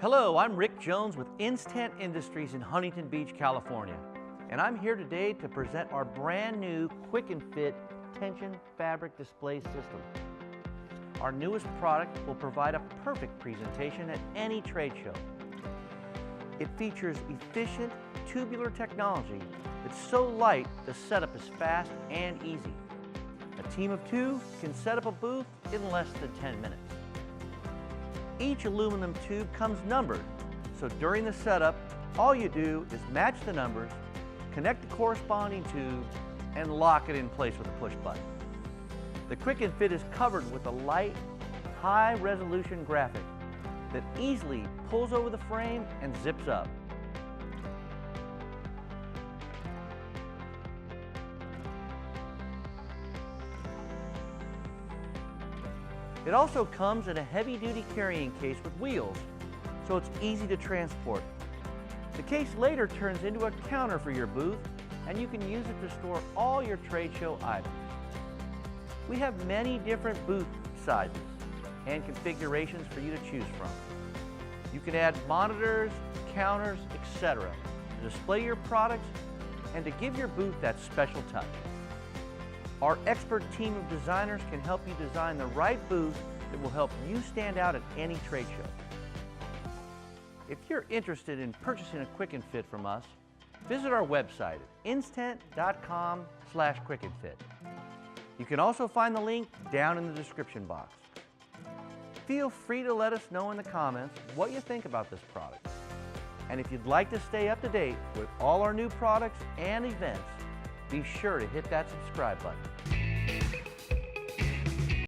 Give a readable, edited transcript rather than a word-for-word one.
Hello, I'm Rick Jones with Instant Industries in Huntington Beach, California. And I'm here today to present our brand new Quick and Fit tension fabric display system. Our newest product will provide a perfect presentation at any trade show. It features efficient tubular technology that's so light the setup is fast and easy. A team of two can set up a booth in less than 10 minutes. Each aluminum tube comes numbered, so during the setup, all you do is match the numbers, connect the corresponding tube, and lock it in place with a push button. The Quick and Fit is covered with a light, high-resolution graphic that easily pulls over the frame and zips up. It also comes in a heavy-duty carrying case with wheels, so it's easy to transport. The case later turns into a counter for your booth, and you can use it to store all your trade show items. We have many different booth sizes and configurations for you to choose from. You can add monitors, counters, etc. to display your products and to give your booth that special touch. Our expert team of designers can help you design the right booth that will help you stand out at any trade show. If you're interested in purchasing a Quick and Fit from us, visit our website at instant.com/quickandfit. You can also find the link down in the description box. Feel free to let us know in the comments what you think about this product. And if you'd like to stay up to date with all our new products and events, be sure to hit that subscribe button.